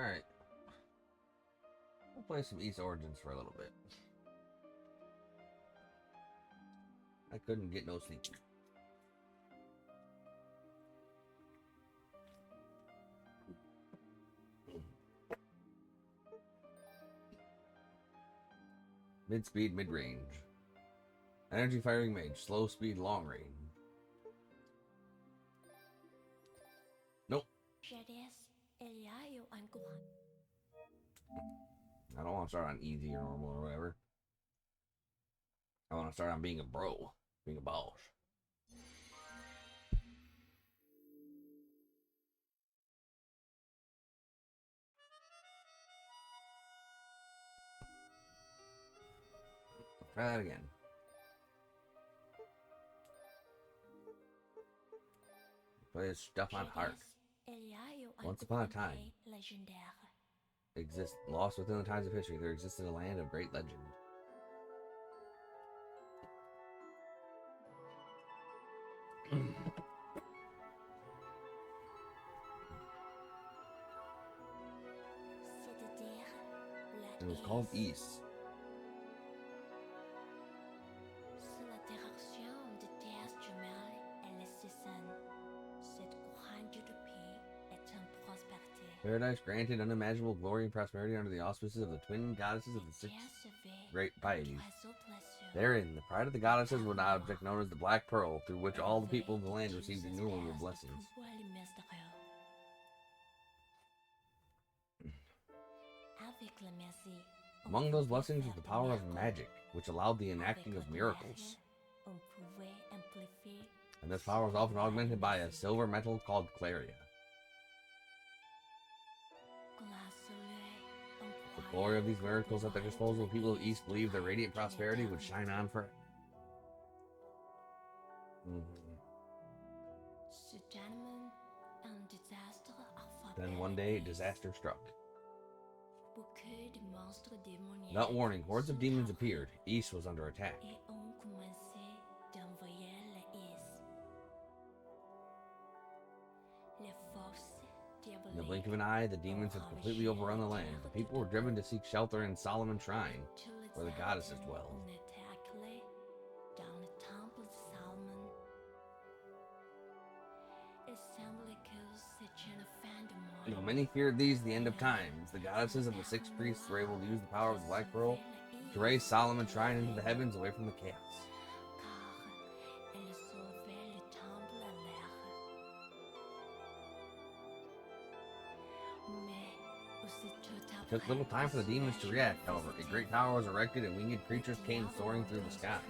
Alright. We'll play some East Origins for a little bit. I couldn't get no sleep. Mid-speed, mid-range. Energy firing mage. Slow speed, long range. Nope. I don't want to start on easy or normal or whatever. I want to start on being a bro. Being a boss. Try that again. Play this stuff on hard. Once upon a time, exist lost within the times of history, there existed a land of great legend. It was called East. Paradise granted unimaginable glory and prosperity under the auspices of the twin goddesses of the six great pieties. Therein, the pride of the goddesses was an object known as the Black Pearl, through which all the people of the land received innumerable blessings. Among those blessings was the power of magic, which allowed the enacting of miracles. And this power was often augmented by a silver metal called claria. The glory of these miracles at the disposal of people of East believed their radiant prosperity would shine on forever. Then one day, disaster struck. Without warning, hordes of demons appeared. East was under attack. In the blink of an eye, the demons had completely overrun the land. The people were driven to seek shelter in Solomon's Shrine, where the goddesses dwelled. Though many feared these the end of times, the goddesses and the six priests were able to use the power of the Black Pearl to raise Solomon's Shrine into the heavens away from the chaos. It took little time for the demons to react, however. A great tower was erected and winged creatures came soaring through the sky.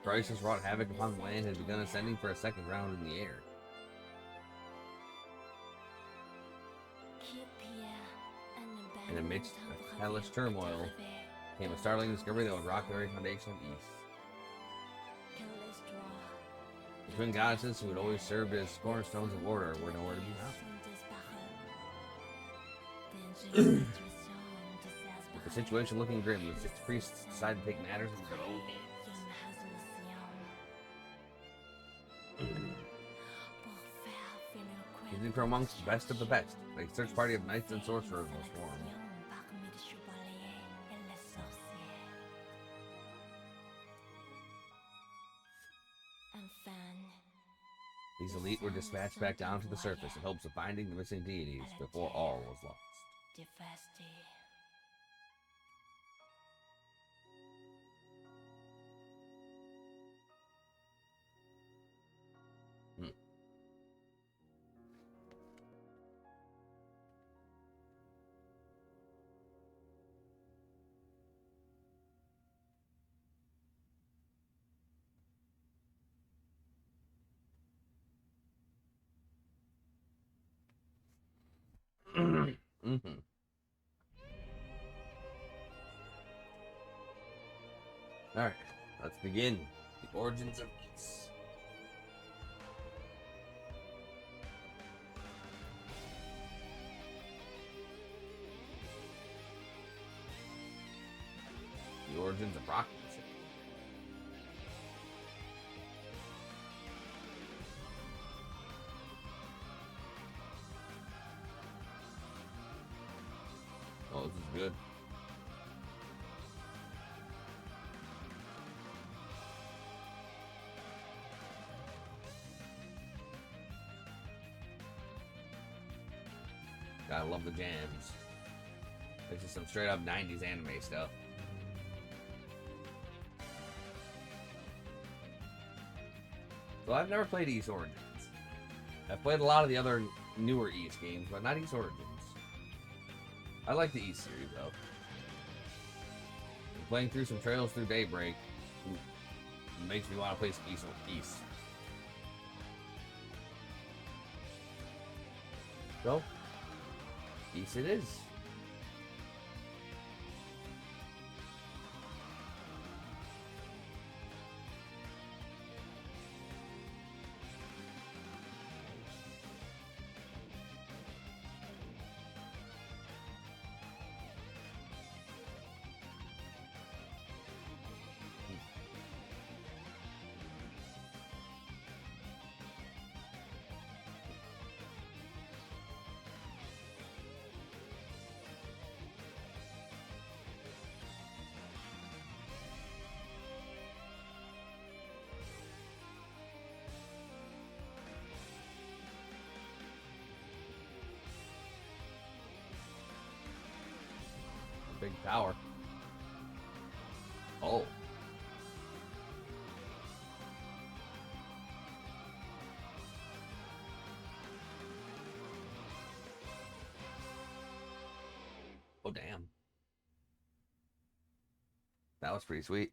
Crisis wrought havoc upon the land and had begun ascending for a second round in the air. And amidst a hellish turmoil came a startling discovery that would rock the very foundation of East. The twin goddesses who had always served as cornerstones of order were nowhere to be found. With the situation looking grim, the six priests decided to take matters into their own hands. Choosing from amongst the best of the best, a search party of knights and sorcerers was formed. These elite were dispatched back down to the surface in hopes of finding the missing deities before all was lost. Alright, let's begin. The origins of East. The origins of Rockland City. good. Gotta love the jams. This is some straight up 90s anime stuff. So I've never played Ys Origins. I've played a lot of the other newer Ys games, but not Ys Origins. I like the Ys series though. Playing through some Trails Through Daybreak makes me want to play some Ys. So, Ys it is. Big tower. Oh. Oh, damn. That was pretty sweet.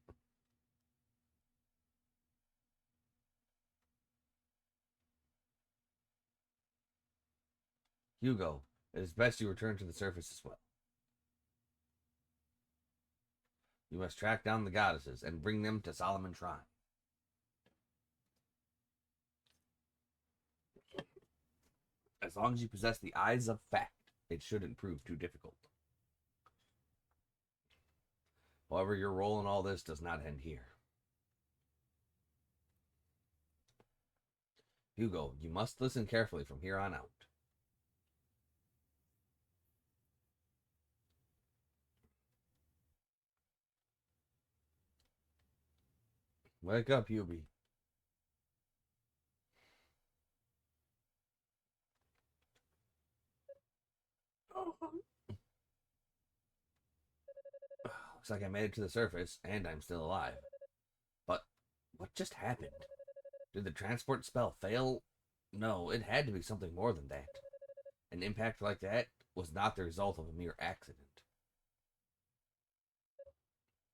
Hugo, it is best you return to the surface as well. You must track down the goddesses and bring them to Solomon Shrine. As long as you possess the eyes of fact, it shouldn't prove too difficult. However, your role in all this does not end here. Hugo, you must listen carefully from here on out. Wake up, Hubie. Looks like I made it to the surface, and I'm still alive. But what just happened? Did the transport spell fail? No, it had to be something more than that. An impact like that was not the result of a mere accident.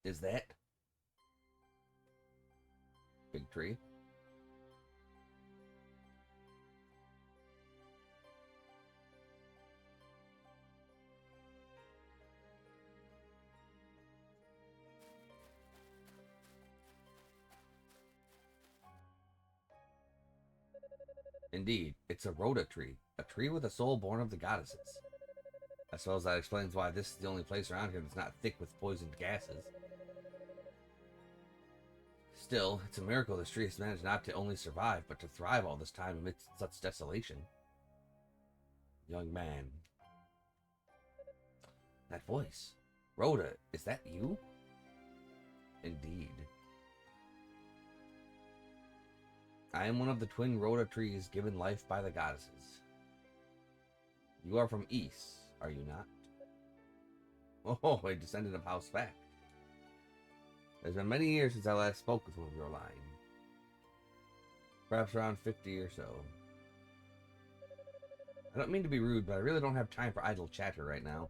Is that? Big tree? Indeed, it's a Rhoda tree. A tree with a soul born of the goddesses. I suppose that explains why this is the only place around here that's not thick with poisoned gases. Still, it's a miracle this tree has managed not to only survive, but to thrive all this time amidst such desolation. Young man. That voice. Rhoda, is that you? Indeed. I am one of the twin Rhoda trees given life by the goddesses. You are from Ys, are you not? Oh, a descendant of House Fact. It's been many years since I last spoke with one of your line. Perhaps around 50 or so. I don't mean to be rude, but I really don't have time for idle chatter right now.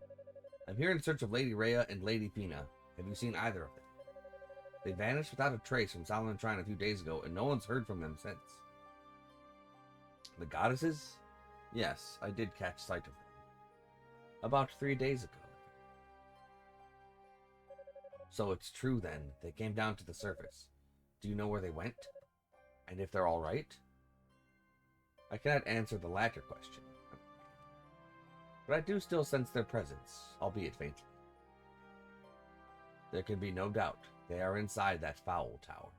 I'm here in search of Lady Rhea and Lady Fina. Have you seen either of them? They vanished without a trace from Solomon Shrine a few days ago, and no one's heard from them since. The goddesses? Yes, I did catch sight of them. About 3 days ago. So it's true then, they came down to the surface. Do you know where they went? And if they're alright? I cannot answer the latter question. But I do still sense their presence, albeit faintly. There can be no doubt they are inside that foul tower.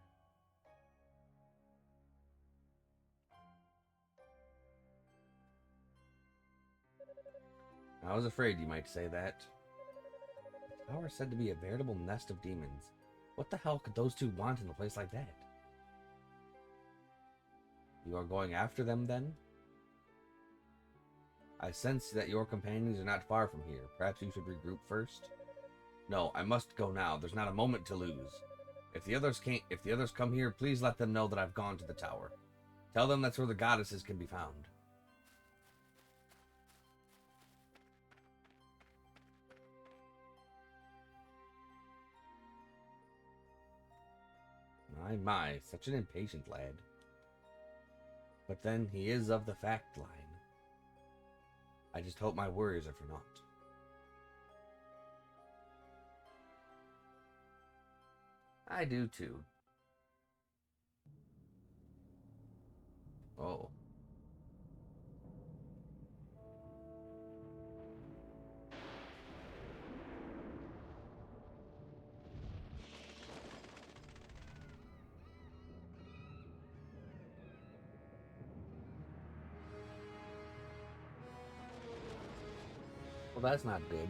I was afraid you might say that. tower is said to be a veritable nest of demons. What the hell could those two want in a place like that? You are going after them, then? I sense that your companions are not far from here. Perhaps you should regroup first? No, I must go now. There's not a moment to lose. If the others come here, please let them know that I've gone to the tower. Tell them that's where the goddesses can be found. My, such an impatient lad. But then he is of the fact line. I just hope my worries are for naught. I do too. Oh. Well, that's not good.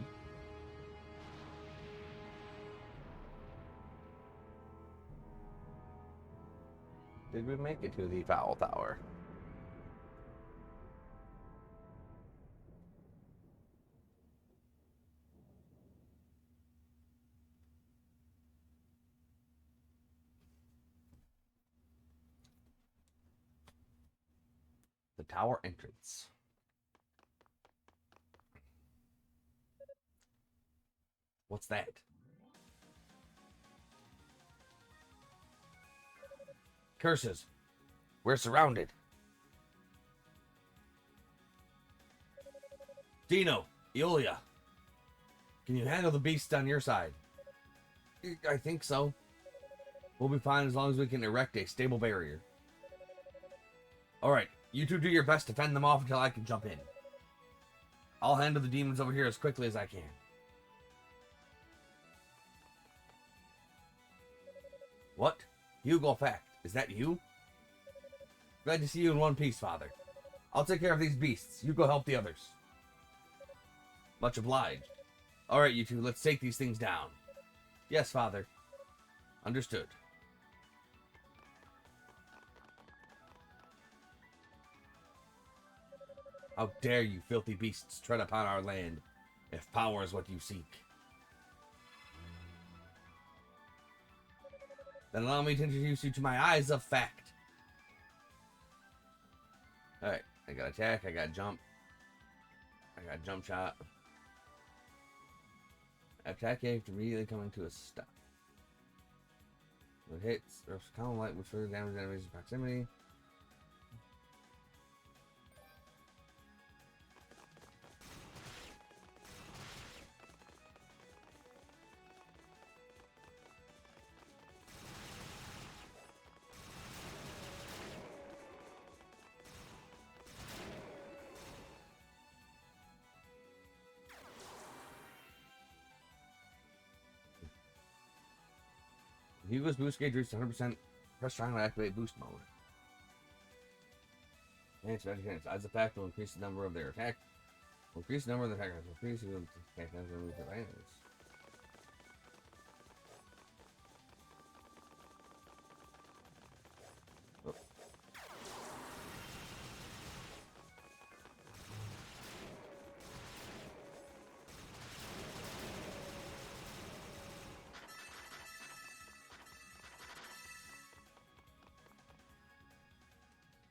Did we make it to the Foul Tower? The tower entrance. What's that? Curses! We're surrounded! Dino! Eolia! Can you handle the beasts on your side? I think so. We'll be fine as long as we can erect a stable barrier. Alright, you two do your best to fend them off until I can jump in. I'll handle the demons over here as quickly as I can. What? Hugo Fact, is that you? Glad to see you in one piece, Father. I'll take care of these beasts. You go help the others. Much obliged. Alright, you two, let's take these things down. Yes, Father. Understood. How dare you, filthy beasts, tread upon our land, if power is what you seek. Then allow me to introduce you to my eyes of fact. Alright, I got attack, I got jump. I got jump shot. Attack after immediately coming to a stop. When it hits, or column light will further damage enemies in proximity. Hugo's boost gauge reaches 100%. Press triangle to activate boost mode. And it's magic units. As a fact, will increase the number of their attack. Will increase the number of the attackers. Will increase the attack damage and remove their enemies. Oh.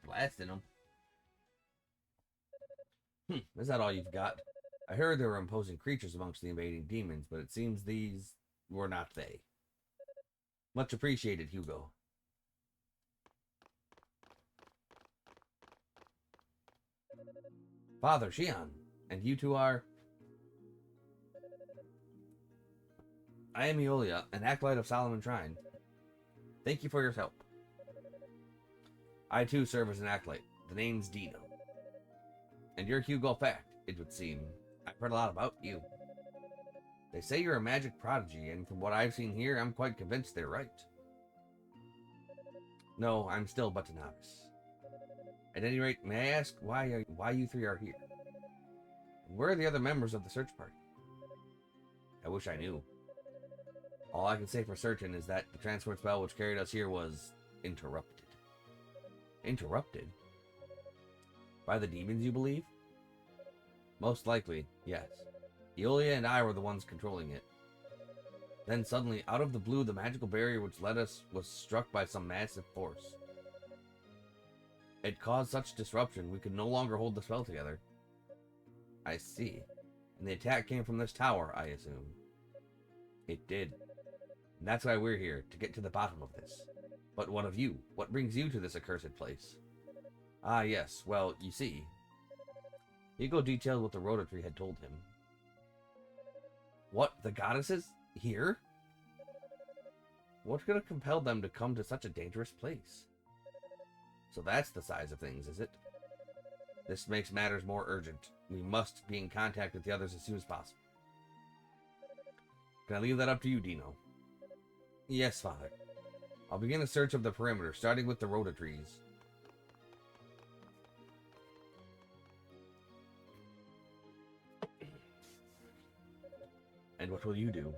Blasting them. Is that all you've got? I heard there were imposing creatures amongst the invading demons, but it seems these were not they. Much appreciated, Hugo. Father, Xian, and you two are... I am Eolia, an acolyte of Solomon Shrine. Thank you for your help. I too serve as an acolyte. The name's Dino. And you're Hugo Fact, it would seem. I've heard a lot about you. They say you're a magic prodigy, and from what I've seen here, I'm quite convinced they're right. No, I'm still but a novice. At any rate, may I ask why you three are here? Where are the other members of the search party? I wish I knew. All I can say for certain is that the transport spell which carried us here was interrupted. Interrupted? By the demons, you believe? Most likely, yes. Eolia and I were the ones controlling it. Then suddenly, out of the blue, the magical barrier which led us was struck by some massive force. It caused such disruption we could no longer hold the spell together. I see. And the attack came from this tower, I assume. It did. And that's why we're here, to get to the bottom of this. But what of you? What brings you to this accursed place? Ah, yes. Well, you see. Hugo detailed what the Rototree had told him. What? The goddesses? Here? What could have compelled them to come to such a dangerous place? So that's the size of things, is it? This makes matters more urgent. We must be in contact with the others as soon as possible. Can I leave that up to you, Dino? Yes, Father. I'll begin a search of the perimeter, starting with the Rototrees. And what will you do?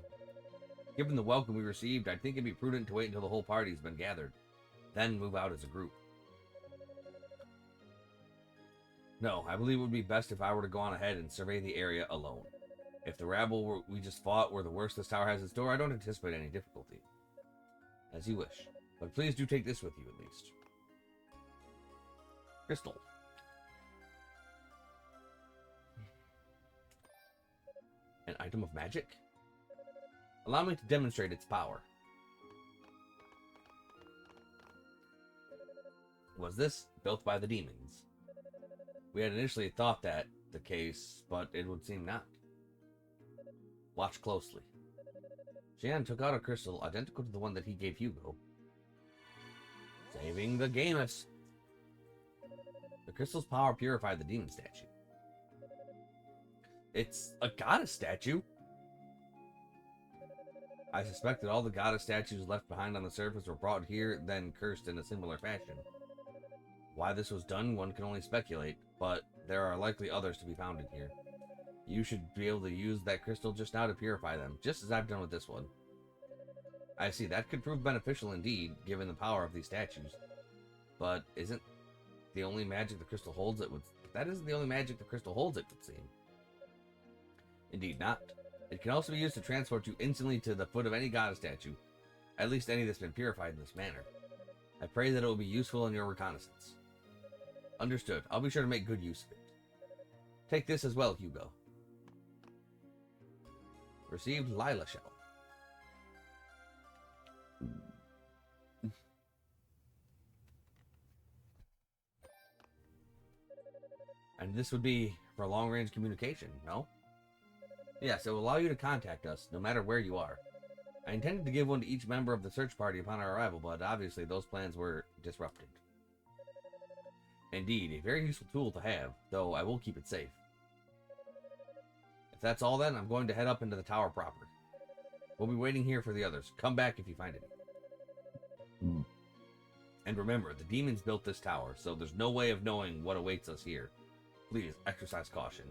Given the welcome we received, I think it'd be prudent to wait until the whole party's been gathered, then move out as a group. No, I believe it would be best if I were to go on ahead and survey the area alone. If the rabble we just fought were the worst this tower has in store, I don't anticipate any difficulty. As you wish. But please do take this with you, at least. Crystal. An item of magic? Allow me to demonstrate its power. Was this built by the demons? We had initially thought that the case, but it would seem not. Watch closely. Jan took out a crystal identical to the one that he gave Hugo. Saving the Gamus. The crystal's power purified the demon statue. It's a goddess statue. I suspect that all the goddess statues left behind on the surface were brought here, then cursed in a similar fashion. Why this was done, one can only speculate, but there are likely others to be found in here. You should be able to use that crystal just now to purify them, just as I've done with this one. I see, that could prove beneficial indeed, given the power of these statues. But isn't the only magic the crystal holds it would... That isn't the only magic the crystal holds, it would seem. Indeed not. It can also be used to transport you instantly to the foot of any goddess statue, at least any that's been purified in this manner. I pray that it will be useful in your reconnaissance. Understood. I'll be sure to make good use of it. Take this as well, Hugo. Received Lila Shell. And this would be for long-range communication, no? Yes, it will allow you to contact us, no matter where you are. I intended to give one to each member of the search party upon our arrival, but obviously those plans were disrupted. Indeed, a very useful tool to have, though I will keep it safe. If that's all then, I'm going to head up into the tower proper. We'll be waiting here for the others. Come back if you find any. And remember, the demons built this tower, so there's no way of knowing what awaits us here. Please, exercise caution.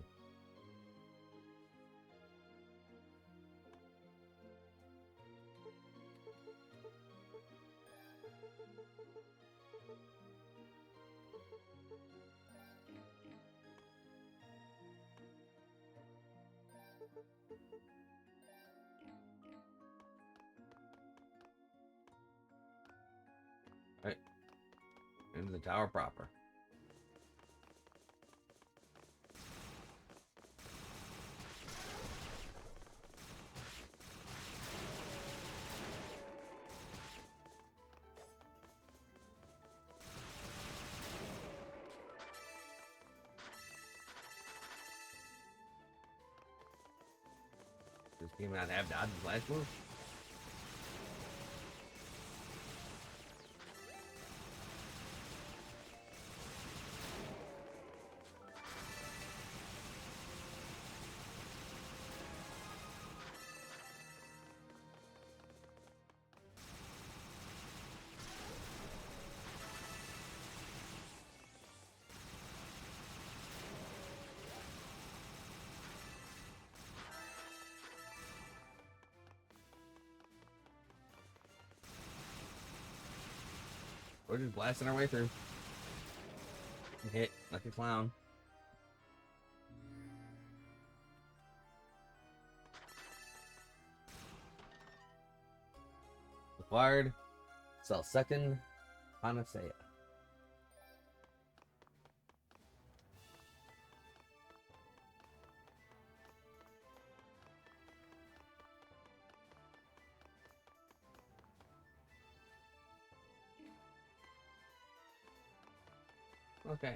Right. Into the tower proper. Does this game not have dodge and flash move? We're just blasting our way through. Hit like a clown. Acquired. Sell second. Panacea. Okay.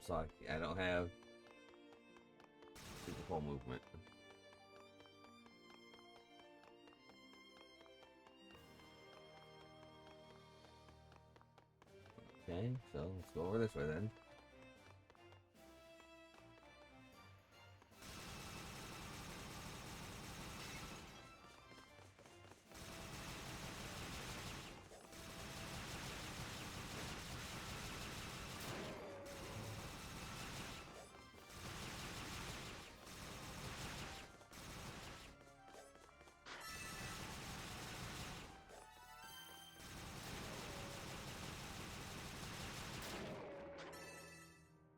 So I don't have super full movement. Okay, so let's go over this way then.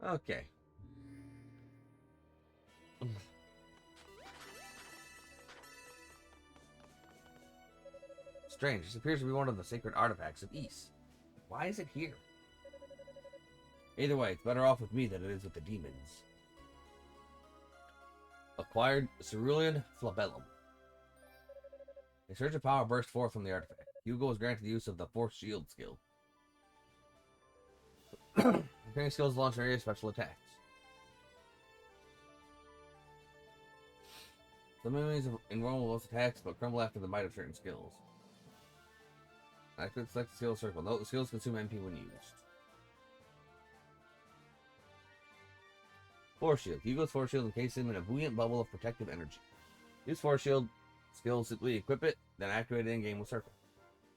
Okay. Strange. This appears to be one of the sacred artifacts of Ys. Why is it here? Either way, it's better off with me than it is with the demons. Acquired Cerulean Flabellum. A surge of power burst forth from the artifact. Hugo was granted the use of the Force Shield skill. Preparing skills launch an area of special attacks. Some enemies enroll most attacks, but crumble after the might of certain skills. I could select the skill circle. Note the skills consume MP when used. Force Shield. Hugo's Force Shield encases him in a buoyant bubble of protective energy. Use Force Shield skills simply equip it, then activate it in-game with Circle.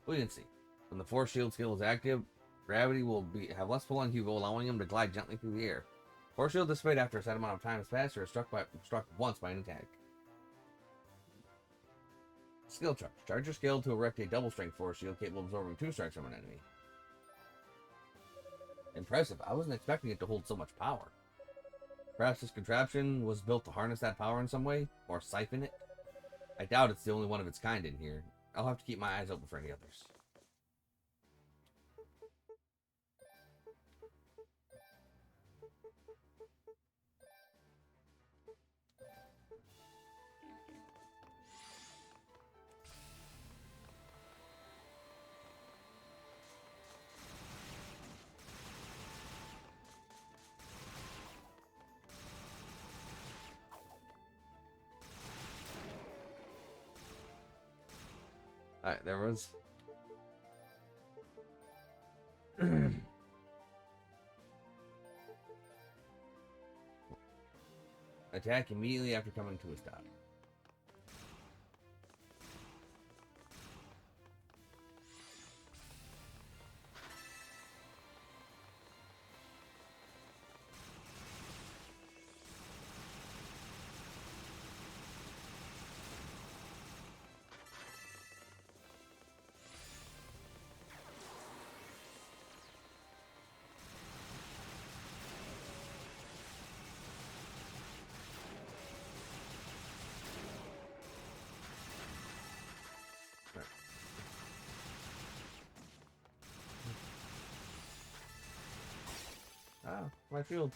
Buoyancy. When the Force Shield skill is active, gravity will have less pull on Hugo, allowing him to glide gently through the air. Force Shield dissipates after a set amount of time has passed or is struck once by an attack. Skill charge. Charge your skill to erect a double strength Force Shield capable of absorbing 2 strikes from an enemy. Impressive. I wasn't expecting it to hold so much power. Perhaps this contraption was built to harness that power in some way, or siphon it. I doubt it's the only one of its kind in here. I'll have to keep my eyes open for any others. Alright, there was... Attack immediately after coming to a stop. Ah, my shield.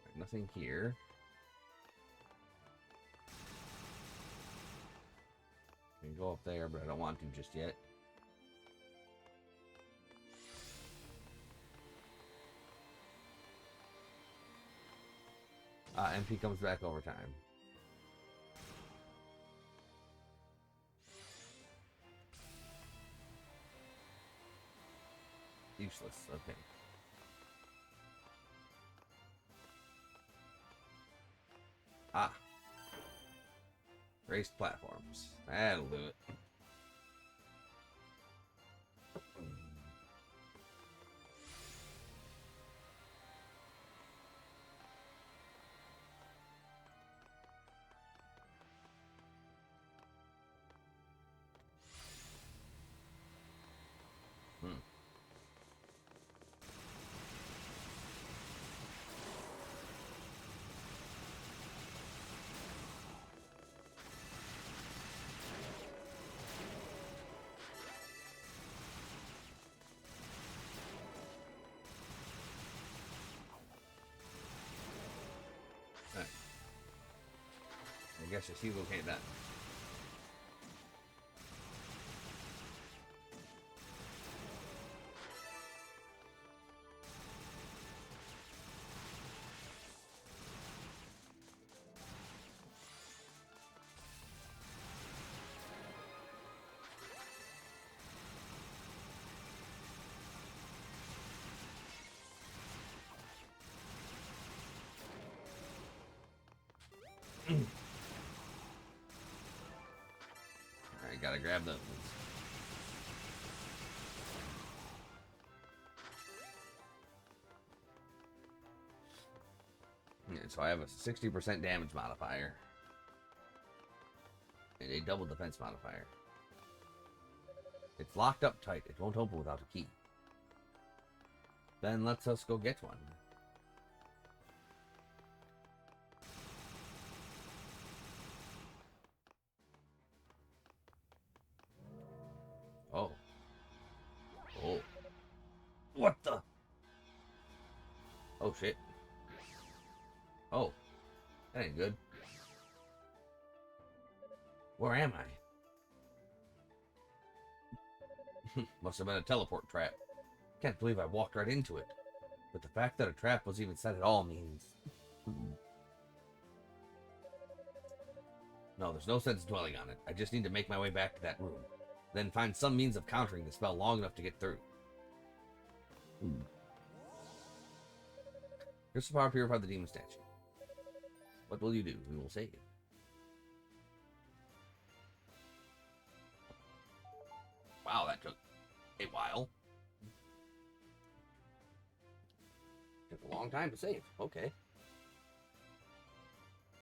Right, nothing here. I can go up there, but I don't want to just yet. MP comes back over time. Useless, okay. Ah. Raised platforms. That'll do it. I guess she's okay then. Alright, gotta grab those. Yeah, so I have a 60% damage modifier. And a double defense modifier. It's locked up tight. It won't open without a key. Then let's us go get one. Oh. Oh. What the? Oh, shit. Oh. That ain't good. Where am I? Must have been a teleport trap. Can't believe I walked right into it. But the fact that a trap was even set at all means... No, there's no sense dwelling on it. I just need to make my way back to that room. Then find some means of countering the spell long enough to get through. Crystal power purified the demon statue. What will you do? We will save. Wow, that took a while. Took a long time to save. Okay.